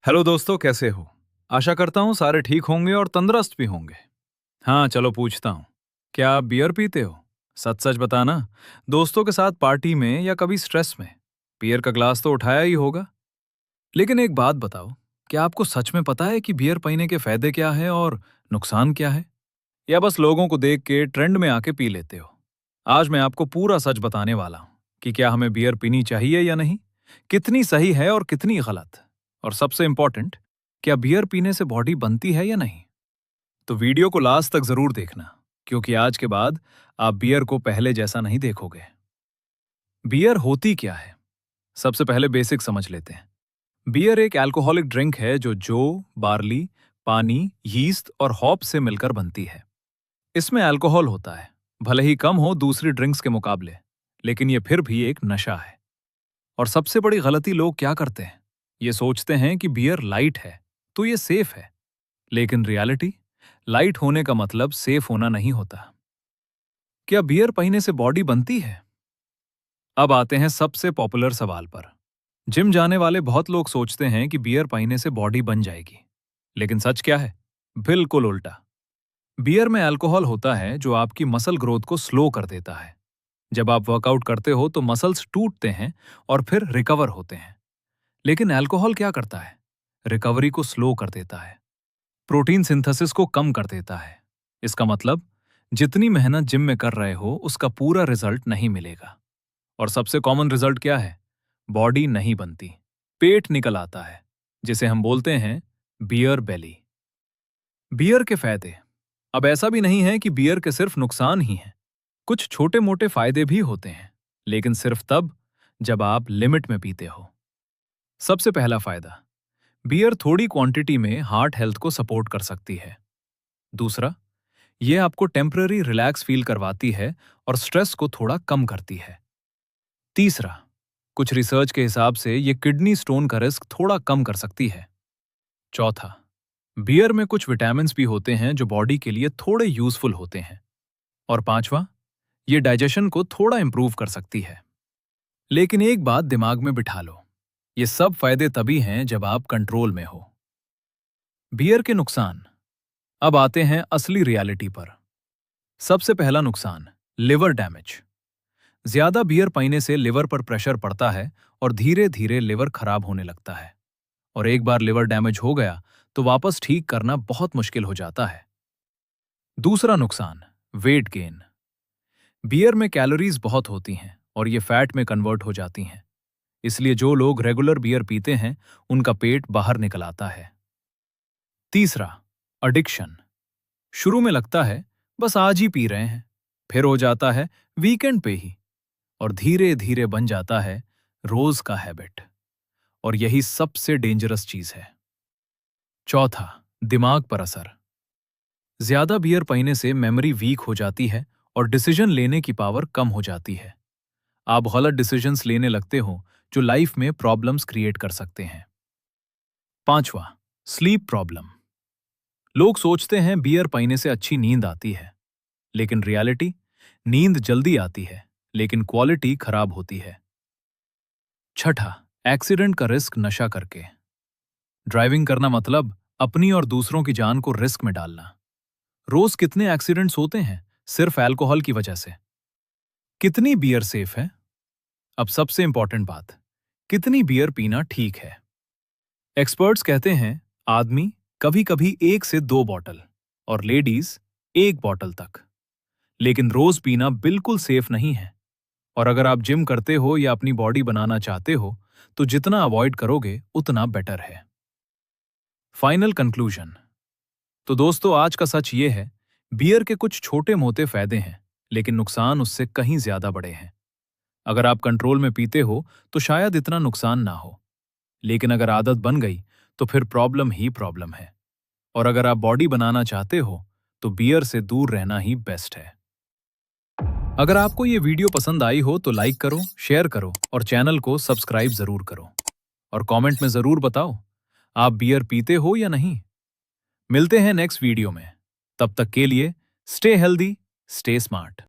Hello दोस्तों, कैसे हो? आशा करता हूँ सारे ठीक होंगे और तंदुरुस्त भी होंगे। हाँ, चलो पूछता हूँ। क्या आप बियर पीते हो? सच सच बताना। दोस्तों के साथ पार्टी में या कभी स्ट्रेस में? बियर का ग्लास तो उठाया ही होगा। लेकिन एक बात बताओ, क्या आपको सच में पता है कि बियर पीने के फायदे क्या है और नुकसान क्या है? या बस लोगों को देख के ट्रेंड में आके पी लेते हो? आज मैं आपको पूरा सच बताने वाला हूँ कि क्या हमें बियर पीनी चाहिए या नहीं, कितनी सही है और कितनी गलत, और सबसे इंपॉर्टेंट, क्या बियर पीने से बॉडी बनती है या नहीं। तो वीडियो को लास्ट तक जरूर देखना, क्योंकि आज के बाद आप बियर को पहले जैसा नहीं देखोगे। बियर होती क्या है, सबसे पहले बेसिक समझ लेते हैं। बियर एक अल्कोहलिक ड्रिंक है जो बार्ली, पानी, यीस्ट और हॉप से मिलकर बनती है। इसमें अल्कोहल होता है, भले ही कम हो दूसरी ड्रिंक्स के मुकाबले, लेकिन यह फिर भी एक नशा है। और सबसे बड़ी गलती लोग क्या करते हैं, ये सोचते हैं कि बियर लाइट है तो ये सेफ है। लेकिन रियलिटी, लाइट होने का मतलब सेफ होना नहीं होता। क्या बियर पीने से बॉडी बनती है? अब आते हैं सबसे पॉपुलर सवाल पर। जिम जाने वाले बहुत लोग सोचते हैं कि बियर पीने से बॉडी बन जाएगी, लेकिन सच क्या है? बिल्कुल उल्टा। बियर में अल्कोहल होता है जो आपकी मसल ग्रोथ को स्लो कर देता है। जब आप वर्कआउट करते हो तो मसल्स टूटते हैं और फिर रिकवर होते हैं। लेकिन अल्कोहल क्या करता है? रिकवरी को स्लो कर देता है, प्रोटीन सिंथेसिस को कम कर देता है। इसका मतलब जितनी मेहनत जिम में कर रहे हो उसका पूरा रिजल्ट नहीं मिलेगा। और सबसे कॉमन रिजल्ट क्या है? बॉडी नहीं बनती, पेट निकल आता है, जिसे हम बोलते हैं बियर बेली। बियर के फायदे। अब ऐसा भी नहीं है कि बियर के सिर्फ नुकसान ही हैं। कुछ छोटे मोटे फायदे भी होते हैं, लेकिन सिर्फ तब जब आप लिमिट में पीते हो। सबसे पहला फायदा, बियर थोड़ी क्वांटिटी में हार्ट हेल्थ को सपोर्ट कर सकती है। दूसरा, यह आपको टेम्पररी रिलैक्स फील करवाती है और स्ट्रेस को थोड़ा कम करती है। तीसरा, कुछ रिसर्च के हिसाब से यह किडनी स्टोन का रिस्क थोड़ा कम कर सकती है। चौथा, बियर में कुछ विटामिन्स भी होते हैं जो बॉडी के लिए थोड़े यूजफुल होते हैं। और पांचवा, ये डाइजेशन को थोड़ा इंप्रूव कर सकती है। लेकिन एक बात दिमाग में बिठा लो, ये सब फायदे तभी हैं जब आप कंट्रोल में हो। बियर के नुकसान। अब आते हैं असली रियलिटी पर। सबसे पहला नुकसान, लिवर डैमेज। ज्यादा बियर पीने से लिवर पर प्रेशर पड़ता है और धीरे धीरे लिवर खराब होने लगता है। और एक बार लिवर डैमेज हो गया तो वापस ठीक करना बहुत मुश्किल हो जाता है। दूसरा नुकसान, वेट गेन। बियर में कैलोरीज बहुत होती हैं और ये फैट में कन्वर्ट हो जाती हैं। इसलिए जो लोग रेगुलर बियर पीते हैं उनका पेट बाहर निकल आता है। तीसरा, एडिक्शन। शुरू में लगता है बस आज ही पी रहे हैं, फिर हो जाता है वीकेंड पे ही, और धीरे धीरे बन जाता है रोज का हैबिट। और यही सबसे डेंजरस चीज है। चौथा, दिमाग पर असर। ज्यादा बियर पीने से मेमोरी वीक हो जाती है और डिसीजन लेने की पावर कम हो जाती है। आप गलत डिसीजंस लेने लगते हो जो लाइफ में प्रॉब्लम्स क्रिएट कर सकते हैं। पांचवा, स्लीप प्रॉब्लम। लोग सोचते हैं बियर पीने से अच्छी नींद आती है, लेकिन रियलिटी, नींद जल्दी आती है लेकिन क्वालिटी खराब होती है। छठा, एक्सीडेंट का रिस्क नशा करके। ड्राइविंग करना मतलब अपनी और दूसरों की जान को रिस्क में डालना। रोज कितने एक्सीडेंट्स होते हैं सिर्फ अल्कोहल की वजह से। कितनी बियर सेफ है? अब सबसे इंपॉर्टेंट बात, कितनी बियर पीना ठीक है। एक्सपर्ट्स कहते हैं आदमी कभी कभी 1 से 2 बॉटल और लेडीज 1 बॉटल तक। लेकिन रोज पीना बिल्कुल सेफ नहीं है। और अगर आप जिम करते हो या अपनी बॉडी बनाना चाहते हो तो जितना अवॉइड करोगे उतना बेटर है। Final conclusion. तो दोस्तों, आज का सच ये है, बियर के कुछ छोटे मोटे फायदे हैं, लेकिन नुकसान उससे कहीं ज्यादा बड़े हैं। अगर आप कंट्रोल में पीते हो तो शायद इतना नुकसान ना हो, लेकिन अगर आदत बन गई तो फिर प्रॉब्लम ही प्रॉब्लम है। और अगर आप बॉडी बनाना चाहते हो तो बियर से दूर रहना ही बेस्ट है। अगर आपको ये वीडियो पसंद आई हो तो लाइक करो, शेयर करो और चैनल को सब्सक्राइब जरूर करो। और कमेंट में जरूर बताओ, आप बियर पीते हो या नहीं। मिलते हैं नेक्स्ट वीडियो में। तब तक के लिए स्टे हेल्दी, स्टे स्मार्ट।